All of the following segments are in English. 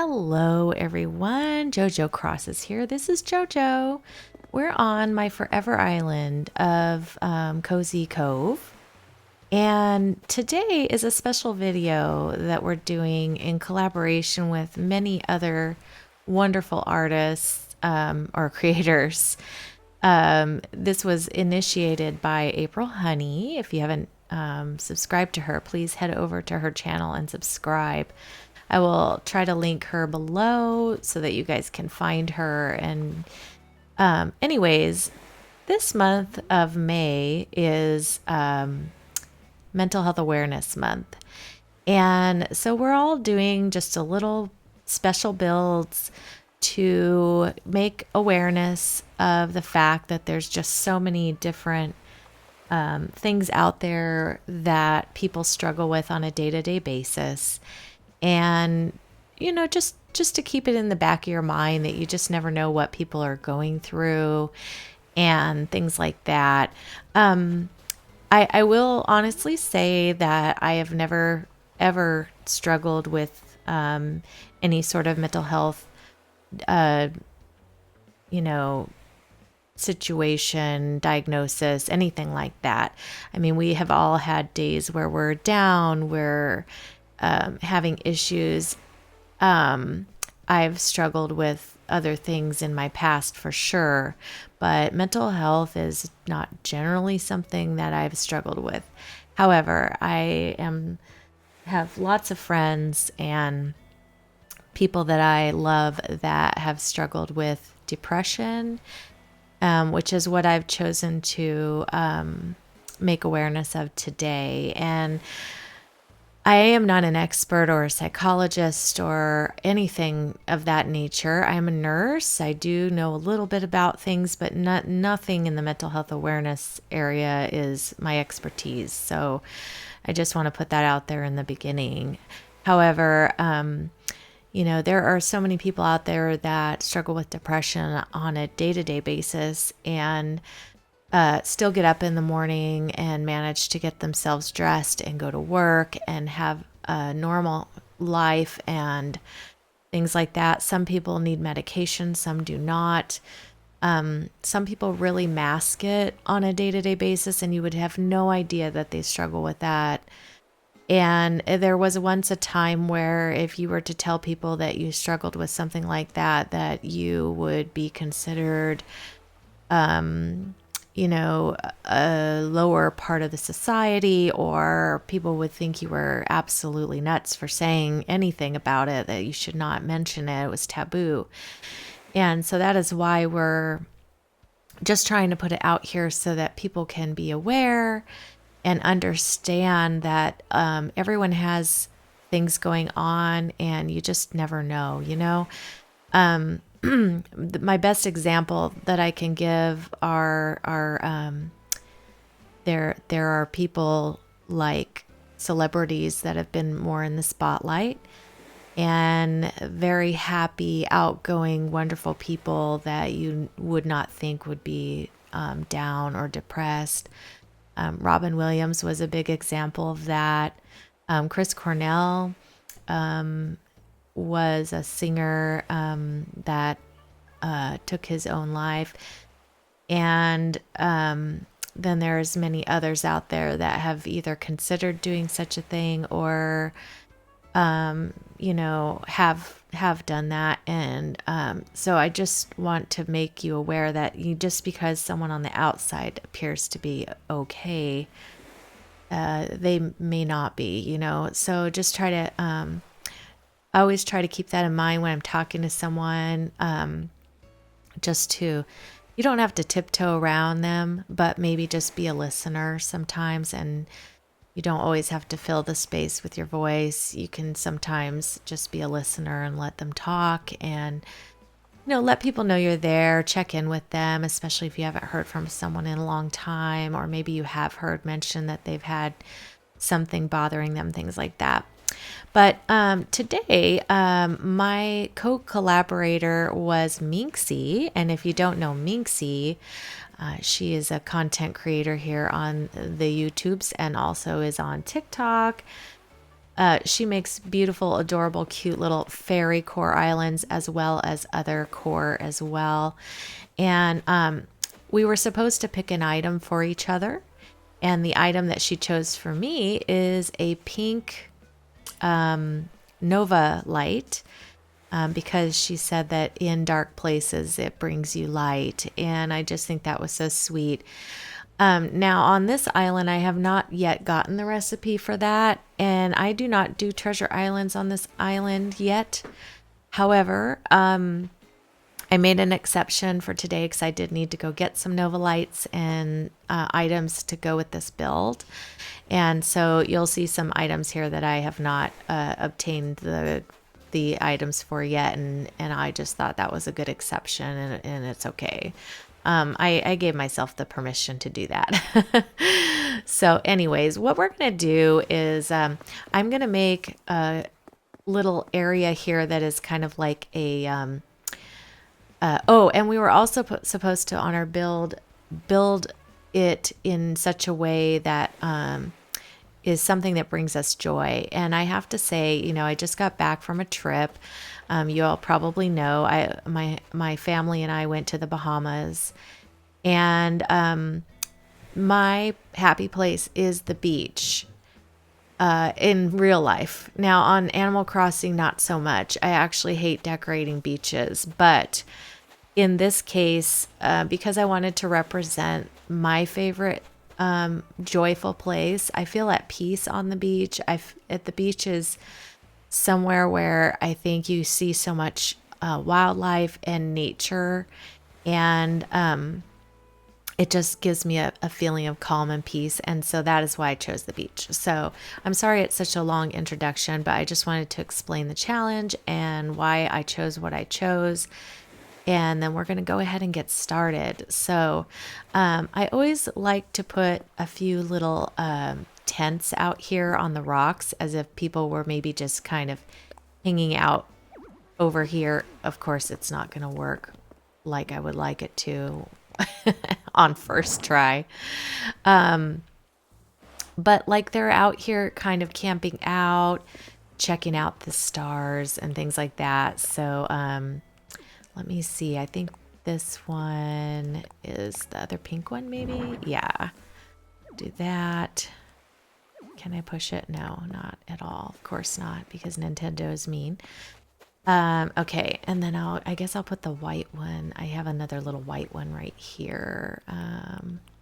Hello, everyone. JoJo Cross is here. This is JoJo. We're on my forever island of Cozy Cove. And today is a special video that we're doing in collaboration with many other wonderful artists or creators. This was initiated by April Honey. If you haven't subscribed to her, please head over to her channel and subscribe. I will try to link her below so that you guys can find her. And anyways, this month of May is Mental Health Awareness Month. And so we're all doing just a little special builds to make awareness of the fact that there's just so many different things out there that people struggle with on a day-to-day basis. And, just to keep it in the back of your mind that you just never know what people are going through and things like that. I will honestly say that I have never, ever struggled with any sort of mental health, situation, diagnosis, anything like that. I mean, we have all had days where we're down, we're having issues. I've struggled with other things in my past for sure, but mental health is not generally something that I've struggled with. However, have lots of friends and people that I love that have struggled with depression, which is what I've chosen to make awareness of today. And I am not an expert or a psychologist or anything of that nature. I'm a nurse. I do know a little bit about things, but nothing in the mental health awareness area is my expertise. So I just want to put that out there in the beginning. However, there are so many people out there that struggle with depression on a day-to-day basis and still get up in the morning and manage to get themselves dressed and go to work and have a normal life and things like that. Some people need medication, some do not. Some people really mask it on a day-to-day basis, and you would have no idea that they struggle with that. And there was once a time where if you were to tell people that you struggled with something like that, that you would be considered a lower part of the society, or people would think you were absolutely nuts for saying anything about it, that you should not mention it. It was taboo. And so that is why we're just trying to put it out here so that people can be aware and understand that everyone has things going on and you just never know, My best example that I can give are there are people like celebrities that have been more in the spotlight, and very happy, outgoing, wonderful people that you would not think would be down or depressed. Robin Williams was a big example of that. Chris Cornell was a singer that took his own life. And then there's many others out there that have either considered doing such a thing or, have done that. And so I just want to make you aware that just because someone on the outside appears to be okay, they may not be, So just try to... I always try to keep that in mind when I'm talking to someone, you don't have to tiptoe around them, but maybe just be a listener sometimes. And you don't always have to fill the space with your voice. You can sometimes just be a listener and let them talk and, let people know you're there, check in with them, especially if you haven't heard from someone in a long time, or maybe you have heard mention that they've had something bothering them, things like that. But today, my co-collaborator was Minxie. And if you don't know Minxie, she is a content creator here on the YouTubes and also is on TikTok. She makes beautiful, adorable, cute little fairy core islands as well as other core as well. And we were supposed to pick an item for each other. And the item that she chose for me is a pink Nova light, because she said that in dark places it brings you light. And I just think that was so sweet. Now, on this island, I have not yet gotten the recipe for that, and I do not do treasure islands on this island yet. However, I made an exception for today because I did need to go get some Nova lights and items to go with this build. And so you'll see some items here that I have not obtained the items for yet, and I just thought that was a good exception, and it's okay. I gave myself the permission to do that. So anyways, what we're going to do is I'm going to make a little area here that is kind of like a, and we were also supposed to, on our build it in such a way that is something that brings us joy. And I have to say, you know, I just got back from a trip. You all probably know my family and I went to the Bahamas, and my happy place is the beach in real life. Now on Animal Crossing, not so much. I actually hate decorating beaches, but in this case, because I wanted to represent my favorite joyful place, I feel at peace on the beach. At the beach is somewhere where I think you see so much wildlife and nature, and it just gives me a feeling of calm and peace. And so that is why I chose the beach. So I'm sorry it's such a long introduction, but I just wanted to explain the challenge and why I chose what I chose. And then we're going to go ahead and get started. So I always like to put a few little tents out here on the rocks, as if people were maybe just kind of hanging out over here. Of course, it's not going to work like I would like it to on first try. But like they're out here kind of camping out, checking out the stars and things like that. So let me see. I think this one is the other pink one, maybe? Yeah. Do that. Can I push it? No, not at all. Of course not, because Nintendo is mean. Okay, and then I guess I'll put the white one. I have another little white one right here,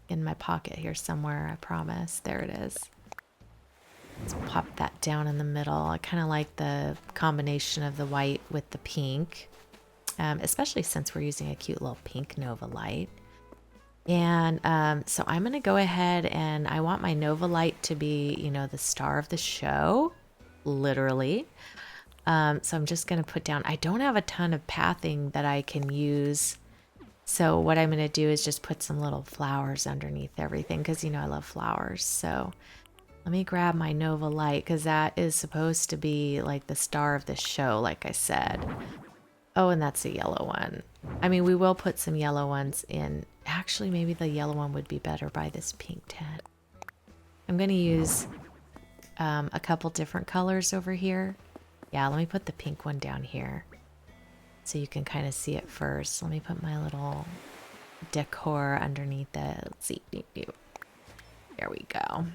in my pocket here somewhere, I promise. There it is. Let's pop that down in the middle. I kind of like the combination of the white with the pink, especially since we're using a cute little pink Nova light. And so I'm going to go ahead, and I want my Nova light to be, you know, the star of the show, literally. So I'm just going to put down, I don't have a ton of pathing that I can use. So what I'm going to do is just put some little flowers underneath everything, because, you know, I love flowers. So let me grab my Nova light, because that is supposed to be like the star of the show, like I said. Oh, and that's a yellow one. I mean, we will put some yellow ones in. Actually, maybe the yellow one would be better by this pink tent. I'm going to use a couple different colors over here. Yeah, let me put the pink one down here so you can kind of see it first. Let me put my little decor underneath it. Let's see. There we go.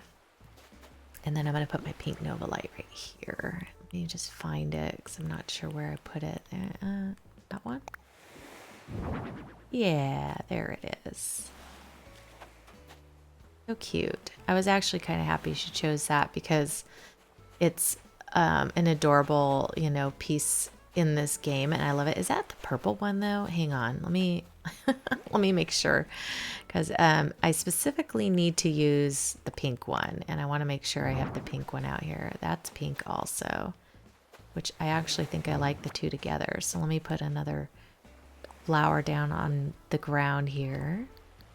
And then I'm going to put my pink Nova light right here. Let me just find it because I'm not sure where I put it. That one? Yeah, there it is. So cute. I was actually kind of happy she chose that, because it's an adorable, you know, piece in this game, and I love it. Is that the purple one though? Hang on, let me let me make sure, because I specifically need to use the pink one, and I want to make sure I have the pink one out here. That's pink also, which I actually think I like the two together. So let me put another flower down on the ground here.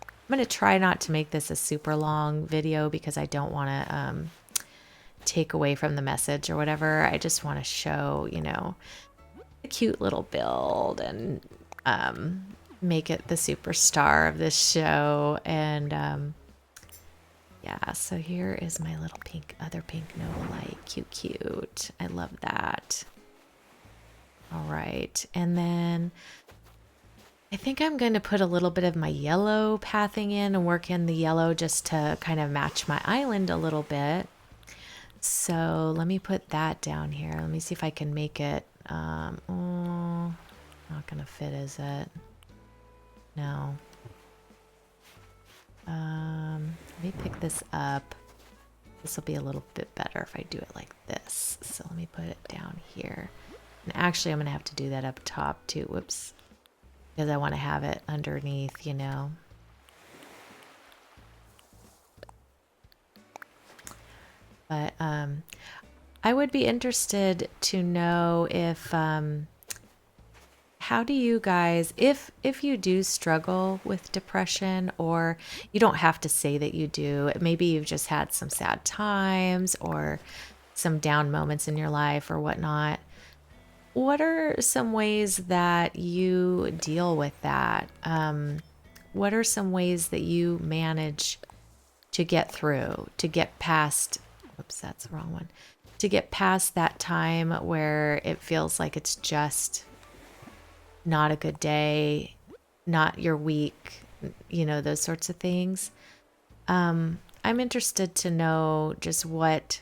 I'm going to try not to make this a super long video, because I don't want to take away from the message or whatever. I just want to show, you know, a cute little build, and make it the superstar of this show. And Yeah, so here is my little pink, other pink Nova light. Cute, cute. I love that. All right, and then I think I'm going to put a little bit of my yellow pathing in and work in the yellow just to kind of match my island a little bit. So let me put that down here. Let me see if I can make it. Oh, not going to fit, is it? No. Let me pick this up. This will be a little bit better if I do it like this. So let me put it down here. And actually, I'm going to have to do that up top too. Whoops. Because I want to have it underneath, you know. But I would be interested to know if how do you guys, if you do struggle with depression, or you don't have to say that you do, maybe you've just had some sad times or some down moments in your life or whatnot. What are some ways that you deal with that? What are some ways that you manage to get through, to get past, whoops, that's the wrong one, to get past that time where it feels like it's just not a good day, not your week, you know, those sorts of things. I'm interested to know just what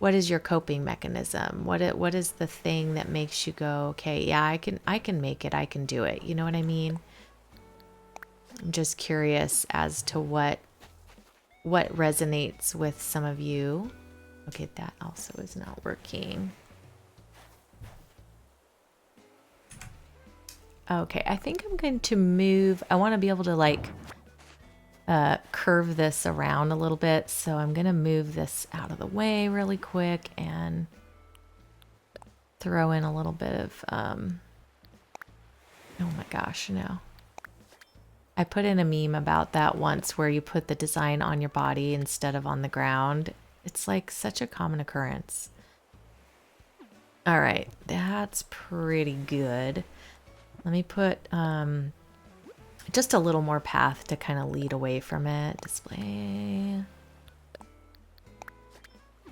is your coping mechanism? What is the thing that makes you go, okay, yeah, I can make it, I can do it. You know what I mean? I'm just curious as to what resonates with some of you. Okay, that also is not working. Okay, I think I'm going to move. I want to be able to like curve this around a little bit. So I'm going to move this out of the way really quick and throw in a little bit of, oh my gosh, no. I put in a meme about that once where you put the design on your body instead of on the ground. It's like such a common occurrence. All right, that's pretty good. Let me put just a little more path to kind of lead away from it. Display.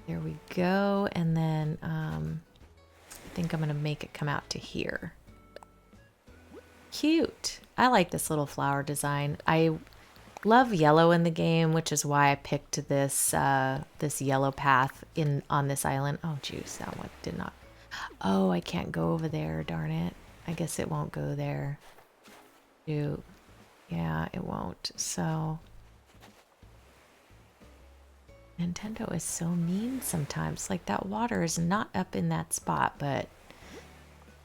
There we go. And then I think I'm going to make it come out to here. Cute. I like this little flower design. I love yellow in the game, which is why I picked this this yellow path on this island. Oh, juice, that one did not. Oh, I can't go over there, darn it. I guess it won't go there. Shoot. Yeah, it won't. So Nintendo is so mean sometimes. Like that water is not up in that spot, but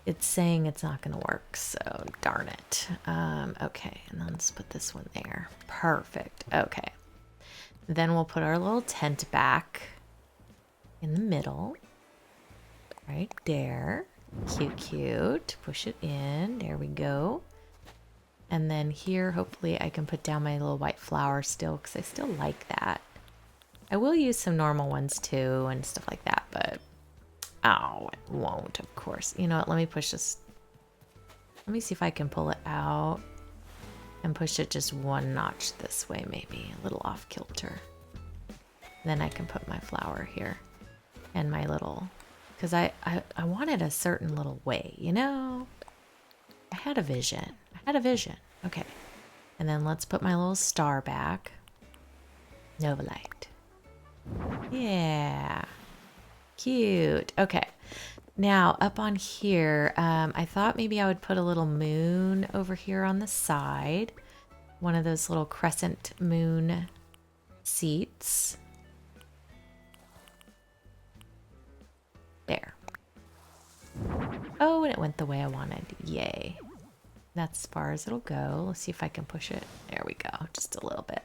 it's saying it's not going to work. So darn it. Okay, and then let's put this one there. Perfect. Okay. Then we'll put our little tent back in the middle. Right there. Cute, cute. Push it in. There we go. And then here, hopefully I can put down my little white flower still, because I still like that. I will use some normal ones too and stuff like that, but oh, it won't, of course. You know what? Let me push this. Let me see if I can pull it out and push it just one notch this way, maybe a little off kilter. Then I can put my flower here and my little, because I wanted a certain little way, you know? I had a vision. Okay. And then let's put my little star back. Nova light. Yeah. Cute. Okay. Now up on here, I thought maybe I would put a little moon over here on the side. One of those little crescent moon seats. There. Oh, and it went the way I wanted. Yay. That's as far as it'll go. Let's see if I can push it. There we go. Just a little bit.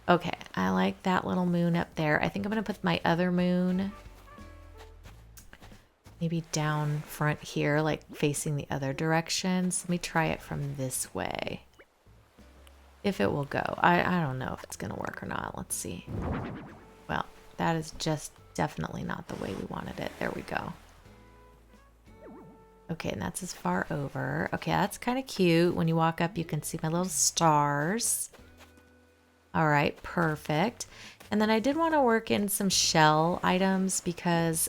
Okay. I like that little moon up there. I think I'm going to put my other moon maybe down front here, like facing the other directions. Let me try it from this way. If it will go. I don't know if it's going to work or not. Let's see. Well, that is just definitely not the way we wanted it. There we go. Okay, and that's as far over. Okay, that's kind of cute. When you walk up, you can see my little stars. All right, perfect. And then I did want to work in some shell items because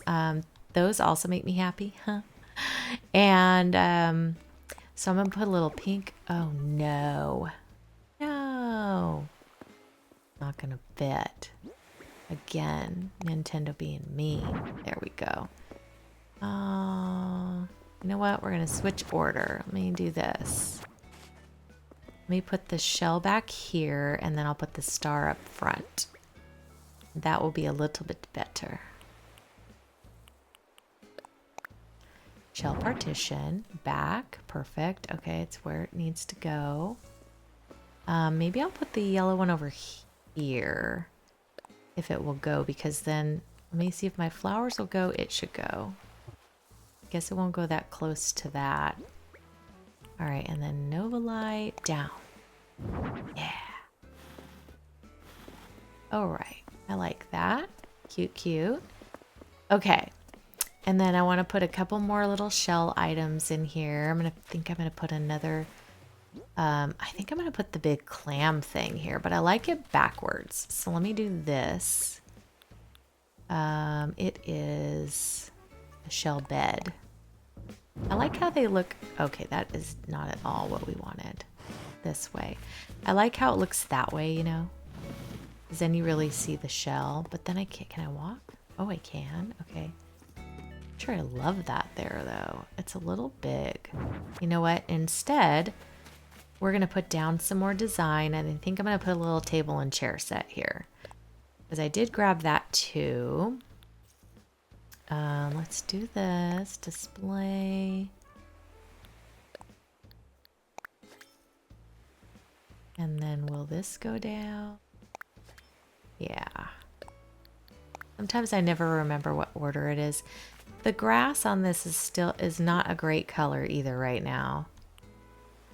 those also make me happy. Huh? And so I'm going to put a little pink. Oh, no. No. Not going to fit. Again, Nintendo being mean. There we go. You know what? We're going to switch order. Let me do this. Let me put the shell back here, and then I'll put the star up front. That will be a little bit better. Shell partition, back, perfect. Okay, it's where it needs to go. Maybe I'll put the yellow one over here, if it will go, because then, let me see if my flowers will go. It should go. Guess it won't go that close to that. All right, and then Nova Light down. Yeah. All right, I like that. Cute, cute. Okay, and then I want to put a couple more little shell items in here. I'm gonna put another. I think I'm gonna put the big clam thing here, but I like it backwards. So let me do this. It is a shell bed. I like how they look. Okay, that is not at all what we wanted. This way. I like how it looks that way, you know? Because then you really see the shell. But then I can't. Can I walk? Oh, I can. Okay. Sure, I love that there, though. It's a little big. You know what? Instead, we're going to put down some more design. And I think I'm going to put a little table and chair set here. Because I did grab that, too. Let's do this. Display. And then will this go down? Yeah. Sometimes I never remember what order it is. The grass on this is not a great color either right now.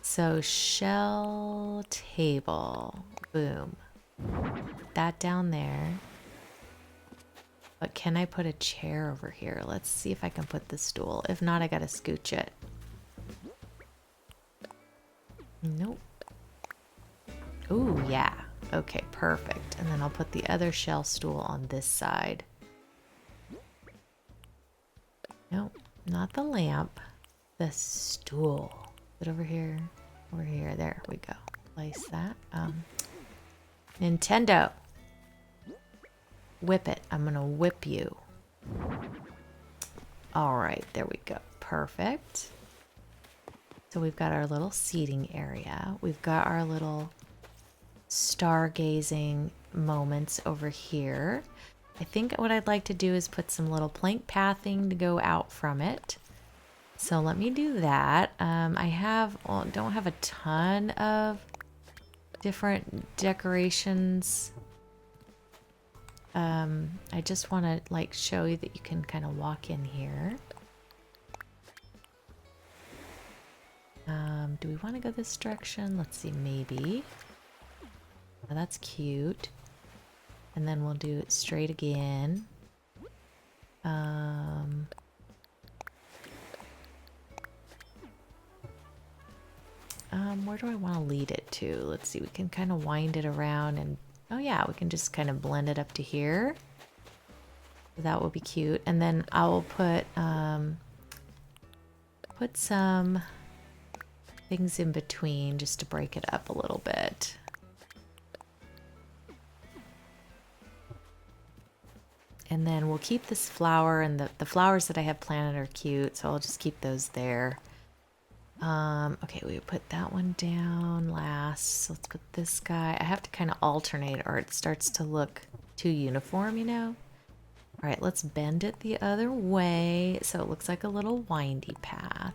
So shell table. Boom. Put that down there. But can I put a chair over here? Let's see if I can put the stool. If not, I gotta scooch it. Nope. Ooh, yeah. Okay, perfect. And then I'll put the other shell stool on this side. Nope, not the lamp. The stool. Is it over here? Over here. There we go. Place that. Nintendo. Whip it. I'm gonna whip you. All right, there we go. Perfect. So we've got our little seating area. We've got our little stargazing moments over here. I think what I'd like to do is put some little plank pathing to go out from it. So let me do that. Don't have a ton of different decorations. I just want to like show you that you can kind of walk in here. Do we want to go this direction? Let's see, maybe. Oh, that's cute. And then we'll do it straight again. Where do I want to lead it to? Let's see, we can kind of wind it around and, oh yeah, we can just kind of blend it up to here. That will be cute. And then I will put some things in between just to break it up a little bit. And then we'll keep this flower, and the flowers that I have planted are cute, so I'll just keep those there. Okay, we put that one down last. So let's put this guy. I have to kind of alternate or it starts to look too uniform, you know? All right, let's bend it the other way so it looks like a little windy path.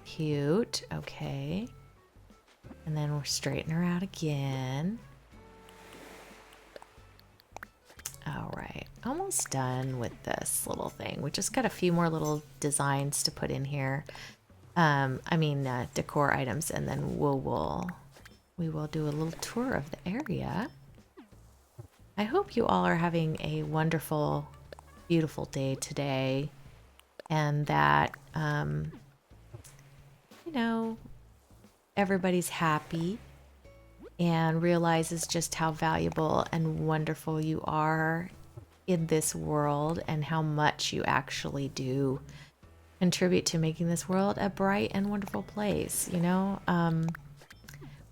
Cute. Okay. And then we'll straighten her out again. All right, almost done with this little thing. We just got a few more little designs to put in here. Decor items, and then we will do a little tour of the area. I hope you all are having a wonderful, beautiful day today, and that everybody's happy and realizes just how valuable and wonderful you are in this world and how much you actually do contribute to making this world a bright and wonderful place. You know,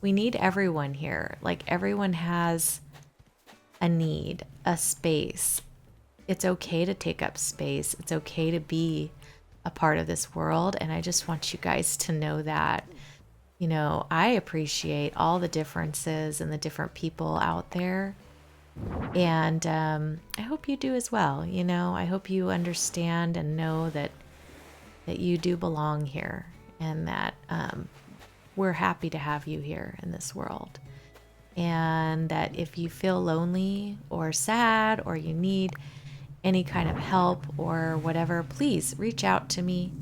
we need everyone here. Like, everyone has a need, a space. It's okay to take up space. It's okay to be a part of this world. And I just want you guys to know that, you know, I appreciate all the differences and the different people out there. And I hope you do as well. You know, I hope you understand and know that you do belong here, and that we're happy to have you here in this world. And that if you feel lonely or sad, or you need any kind of help or whatever, please reach out to me.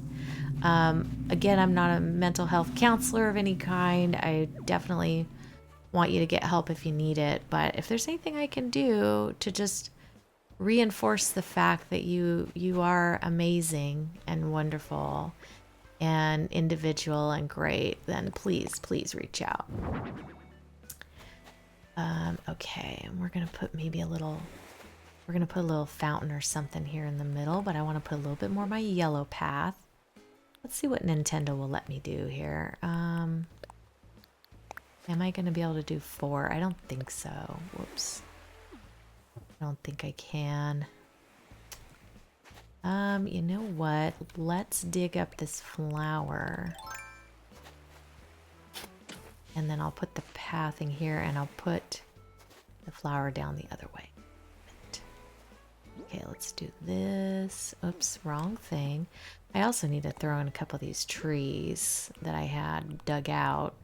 Again, I'm not a mental health counselor of any kind. I definitely want you to get help if you need it. But if there's anything I can do to just reinforce the fact that you are amazing and wonderful and individual and great, then please reach out. Okay, and we're gonna put maybe a little, we're gonna put a little fountain or something here in the middle, but I want to put a little bit more of my yellow path. Let's see what Nintendo will let me do here. Am I gonna be able to do 4? I don't think so. Whoops. I don't think I can. You know what? Let's dig up this flower. And then I'll put the pathing here, and I'll put the flower down the other way. Okay, let's do this. Oops, wrong thing. I also need to throw in a couple of these trees that I had dug out,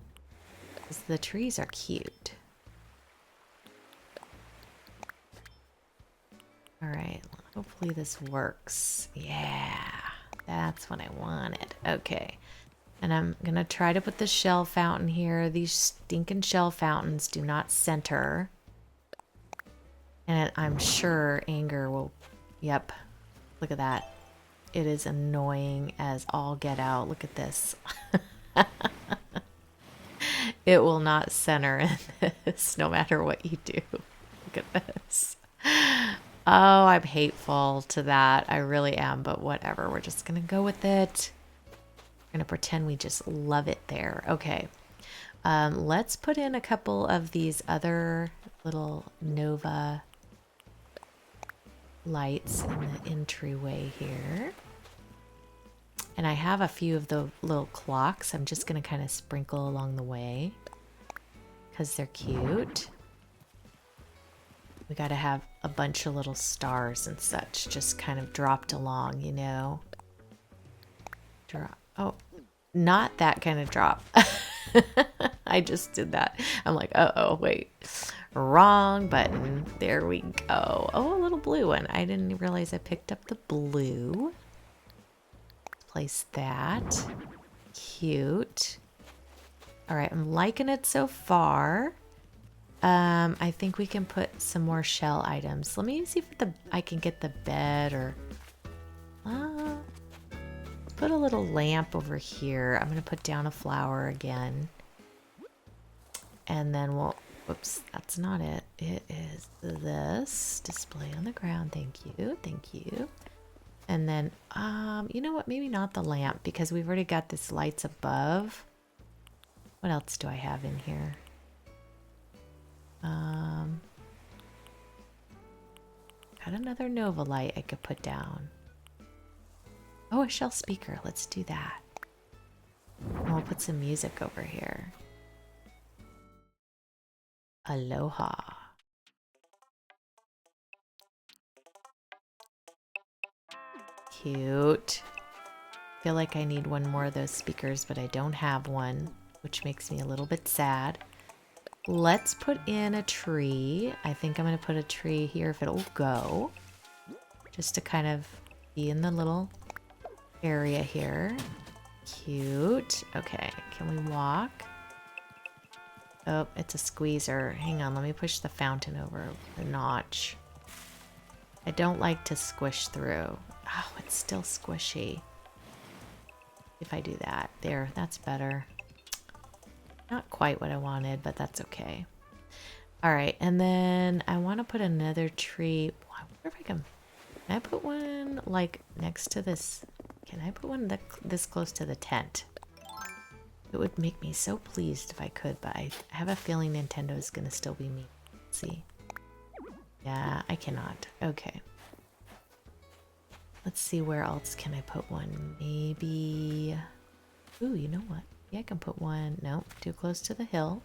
because the trees are cute. All right, hopefully this works. Yeah, that's what I wanted. Okay, and I'm gonna try to put the shell fountain here. These stinking shell fountains do not center. And I'm sure anger will, yep, look at that. It is annoying as all get out. Look at this. It will not center in this no matter what you do. Look at this. Oh, I'm hateful to that. I really am, but whatever. We're just going to go with it. We're going to pretend we just love it there. Okay. Let's put in a couple of these other little Nova lights in the entryway here. And I have a few of the little clocks. I'm just going to kind of sprinkle along the way because they're cute. We got to have a bunch of little stars and such just kind of dropped along, you know. Drop. Oh, not that kind of drop. I just did that. I'm like, uh-oh, wait. Wrong button. There we go. Oh, a little blue one. I didn't realize I picked up the blue. Place that. Cute. All right, I'm liking it so far. I think we can put some more shell items. Let me see if I can get the bed or... put a little lamp over here. I'm going to put down a flower again. And then we'll... Whoops, that's not it. It is this. Display on the ground. Thank you. Thank you. And then, you know what? Maybe not the lamp because we've already got this lights above. What else do I have in here? Got another Nova light I could put down. Oh, a shell speaker. Let's do that. And we'll put some music over here. Aloha. Cute. Feel like I need one more of those speakers, but I don't have one, which makes me a little bit sad. Let's put in a tree. I think I'm going to put a tree here if it'll go. Just to kind of be in the little area here. Cute. Okay, can we walk? Oh, it's a squeezer. Hang on, let me push the fountain over a notch. I don't like to squish through. Oh, it's still squishy. If I do that. There, that's better. Not quite what I wanted, but that's okay. All right, and then I want to put another tree. I wonder if I can I put one like next to this? Can I put one this close to the tent? It would make me so pleased if I could, but I have a feeling Nintendo is going to still be mean. Let's see. Yeah, I cannot. Okay. Let's see, where else can I put one? Maybe... Ooh, you know what? Yeah, I can put one... Nope, too close to the hill.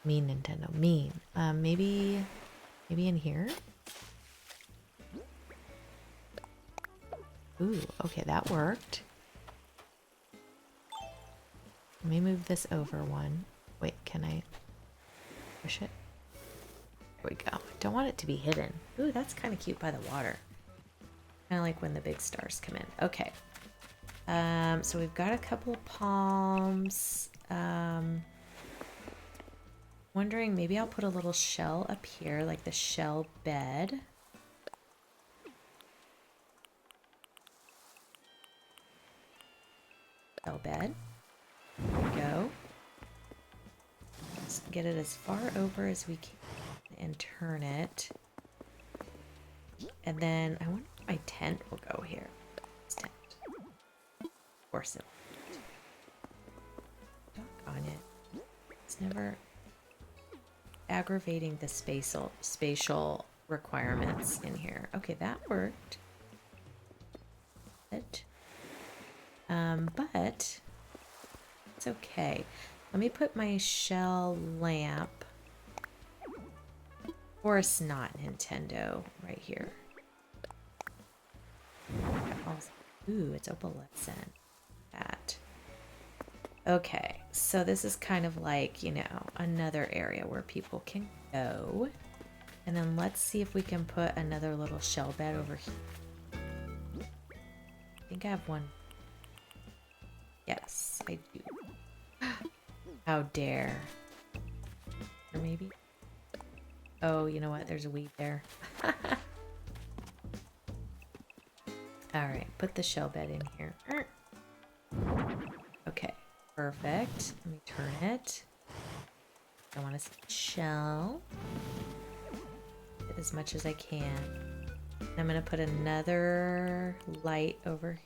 Mean Nintendo, mean. Maybe in here? Ooh, okay, that worked. Let me move this over one. Wait, can I push it? There we go. I don't want it to be hidden. Ooh, that's kind of cute by the water. Kind of like when the big stars come in. Okay. So we've got a couple of palms. Wondering, maybe I'll put a little shell up here, like the shell bed. Shell bed. There we go. Let's get it as far over as we can and turn it. And then I wonder if my tent will go here. This tent. Of course it will. Doggone it. It's never aggravating the spatial requirements in here. Okay, that worked. But it's okay. Let me put my shell lamp, of course not Nintendo, right here. Ooh, it's opalescent. That. Okay, so this is kind of like, you know, another area where people can go. And then let's see if we can put another little shell bed over here. I think I have one. Yes, I do. How dare. Or maybe? Oh, you know what? There's a weed there. Alright, put the shell bed in here. Okay, perfect. Let me turn it. I want to see the shell. Get as much as I can. I'm going to put another light over here.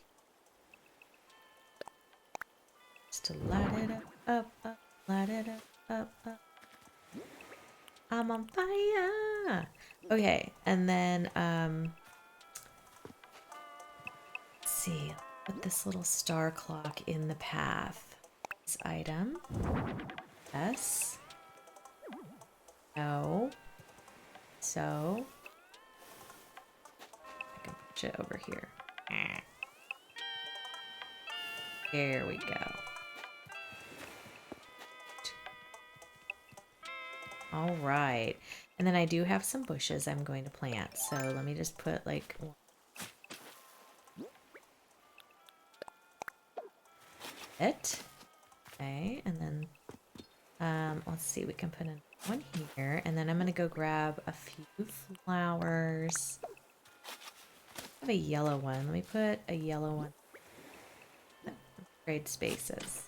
Just to light it up, light it up. I'm on fire. Okay, and then let's see. Put this little star clock in the path. This item. Yes. No. So I can put it over here. There we go. All right. And then I do have some bushes I'm going to plant. So let me just put like it. Okay. And then let's see, we can put in one here. And then I'm going to go grab a few flowers. I have a yellow one. Let me put a yellow one. Trade spaces.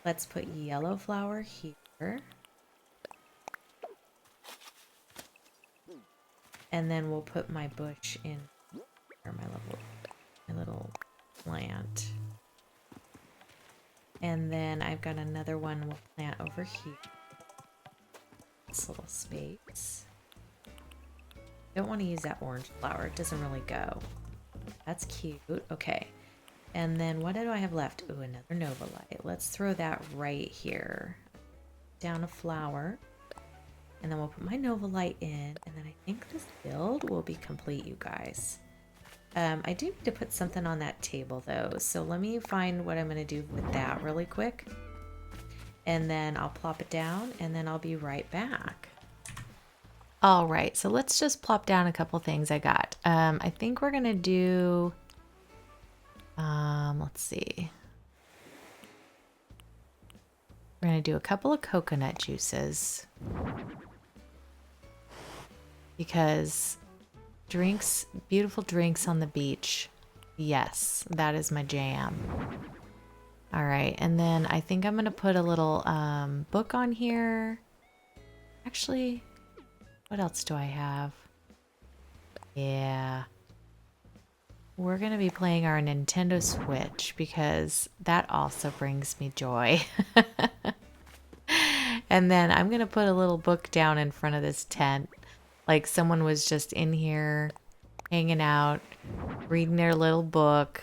Let's put yellow flower here. And then we'll put my bush in, or my little plant. And then I've got another one we'll plant over here. This little space. Don't want to use that orange flower. It doesn't really go. That's cute. Okay. And then what do I have left? Ooh, another Nova light. Let's throw that right here. Down a flower. And then we'll put my Nova light in. And then I think this build will be complete, you guys. I do need to put something on that table, though. So let me find what I'm going to do with that really quick. And then I'll plop it down. And then I'll be right back. All right. So let's just plop down a couple things I got. I think we're going to do... let's see. We're going to do a couple of coconut juices. Because drinks, beautiful drinks on the beach. Yes, that is my jam. All right, and then I think I'm going to put a little book on here. Actually, what else do I have? Yeah. We're going to be playing our Nintendo Switch because that also brings me joy. And then I'm going to put a little book down in front of this tent. Like someone was just in here hanging out, reading their little book.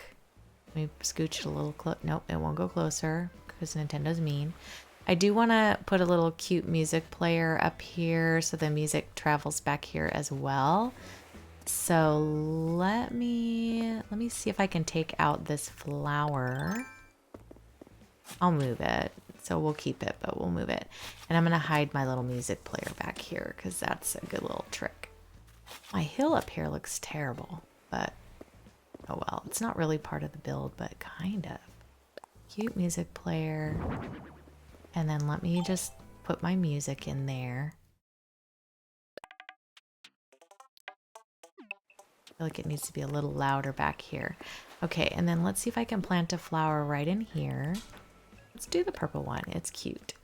Let me scooch it a little close. Nope, it won't go closer because Nintendo's mean. I do want to put a little cute music player up here so the music travels back here as well. So let me see if I can take out this flower. I'll move it. So we'll keep it, but we'll move it. And I'm going to hide my little music player back here because that's a good little trick. My hill up here looks terrible, but oh well. It's not really part of the build, but kind of. Cute music player. And then let me just put my music in there. I feel like it needs to be a little louder back here. Okay, and then let's see if I can plant a flower right in here. Let's do the purple one. It's cute.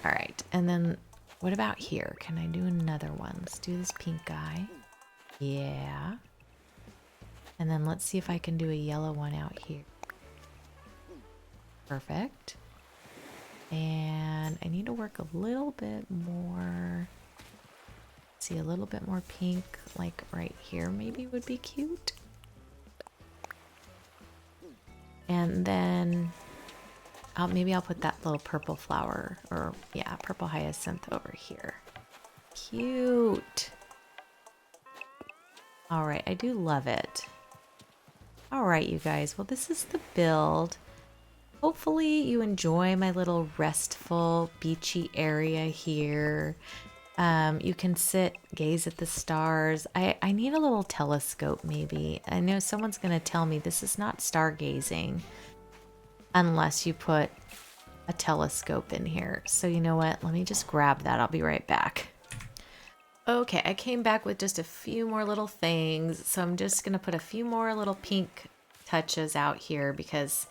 All right, and then what about here? Can I do another one? Let's do this pink guy. Yeah. And then let's see if I can do a yellow one out here. Perfect. And I need to work a little bit more. See, a little bit more pink, like right here maybe would be cute. And then maybe I'll put that little purple flower, or yeah, purple hyacinth over here. Cute. All right, I do love it. All right, you guys, well, this is the build. Hopefully you enjoy my little restful beachy area here. You can sit, gaze at the stars. I need a little telescope maybe. I know someone's going to tell me this is not stargazing unless you put a telescope in here. So you know what? Let me just grab that. I'll be right back. Okay, I came back with just a few more little things. So I'm just going to put a few more little pink touches out here because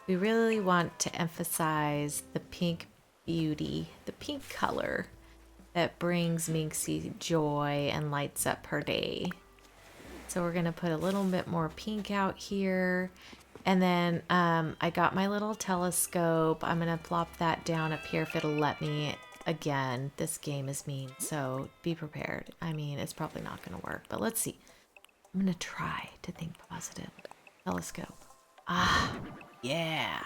we really want to emphasize the pink beauty, the pink color that brings Minxie joy and lights up her day. So we're going to put a little bit more pink out here. And then I got my little telescope. I'm going to plop that down up here if it'll let me. Again, this game is mean, so be prepared. I mean, it's probably not going to work, but let's see. I'm going to try to think positive. Telescope. Ah, yeah.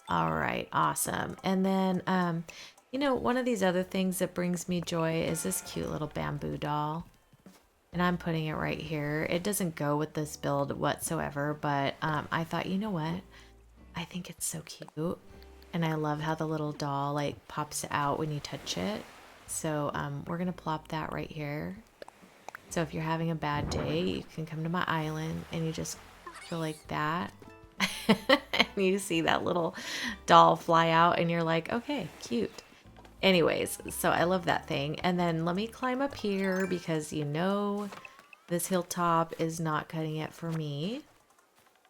All right, awesome. And then, you know, one of these other things that brings me joy is this cute little bamboo doll. And I'm putting it right here. It doesn't go with this build whatsoever, but I thought, you know what? I think it's so cute. And I love how the little doll like pops out when you touch it. So we're going to plop that right here. So if you're having a bad day, you can come to my island and you just go like that. And you see that little doll fly out and you're like, okay, cute. Anyways, so I love that thing. And then let me climb up here because you know this hilltop is not cutting it for me.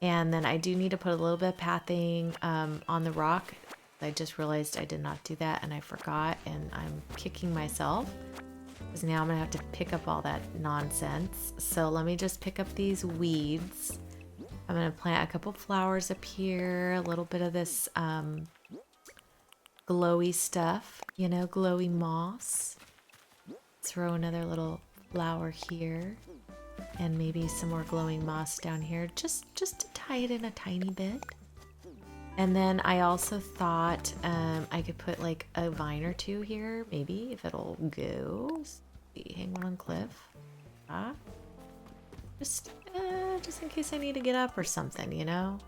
And then I do need to put a little bit of pathing on the rock. I just realized I did not do that and I forgot and I'm kicking myself because now I'm gonna have to pick up all that nonsense. So let me just pick up these weeds. I'm gonna plant a couple flowers up here, a little bit of this glowy stuff, you know, glowy moss. Throw another little flower here and maybe some more glowing moss down here just to tie it in a tiny bit. And then I also thought I could put like a vine or two here, maybe if it'll go. Let's see, hang one on cliff. Just in case I need to get up or something, you know.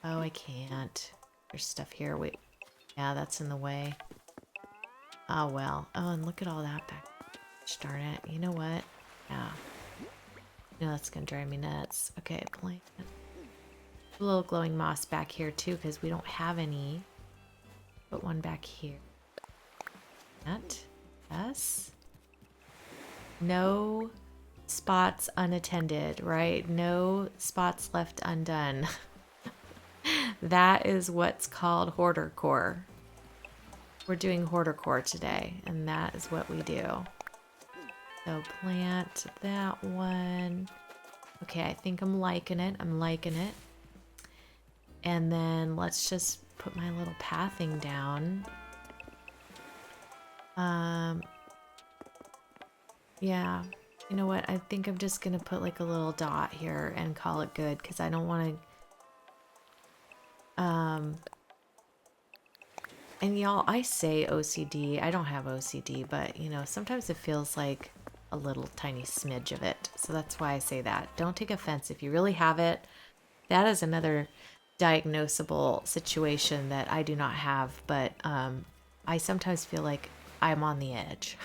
Oh, I can't. There's stuff here. Wait, yeah, that's in the way. Oh well. Oh, and look at all that back. Darn it. You know what? Yeah. No, that's gonna drive me nuts. Okay, plant. A little glowing moss back here too because we don't have any. Put one back here. That. Yes. No spots unattended, right? No spots left undone. That is what's called hoarder core. we're doing horticore today, and that is what we do. So plant that one. Okay, I think I'm liking it. I'm liking it. And then let's just put my little pathing down. Yeah, you know what? I think I'm just gonna put like a little dot here and call it good, because I don't want to. And y'all, I say OCD. I don't have OCD, but you know, sometimes it feels like a little tiny smidge of it. So that's why I say that. Don't take offense if you really have it. That is another diagnosable situation that I do not have, but I sometimes feel like I'm on the edge.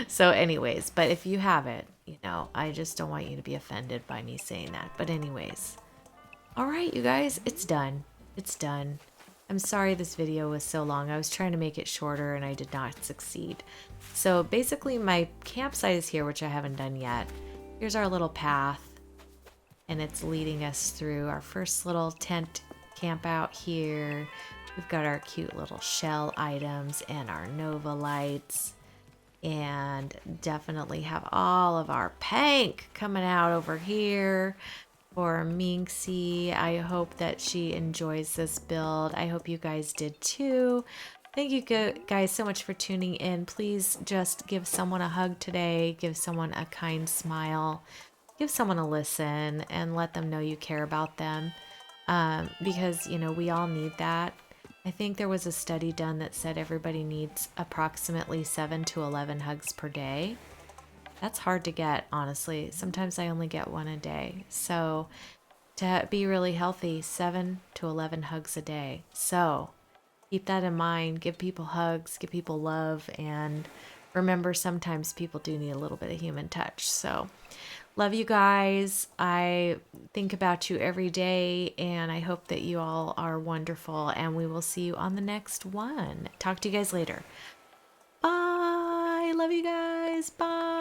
So anyways, but if you have it, you know, I just don't want you to be offended by me saying that. But anyways, all right, you guys, it's done. It's done. I'm sorry this video was so long. I was trying to make it shorter and I did not succeed. So basically my campsite is here, which I haven't done yet. Here's our little path, and it's leading us through our first little tent camp out here. We've got our cute little shell items and our Nova lights, and definitely have all of our pank coming out over here for Minxie. I hope that she enjoys this build. I hope you guys did too. Thank you guys so much for tuning in. Please just give someone a hug today. Give someone a kind smile. Give someone a listen and let them know you care about them. Because, you know, we all need that. I think there was a study done that said everybody needs approximately 7 to 11 hugs per day. That's hard to get, honestly. Sometimes I only get one a day. So to be really healthy, 7 to 11 hugs a day. So keep that in mind. Give people hugs, give people love, and remember sometimes people do need a little bit of human touch. So love you guys. I think about you every day, and I hope that you all are wonderful, and we will see you on the next one. Talk to you guys later. Bye. Love you guys. Bye.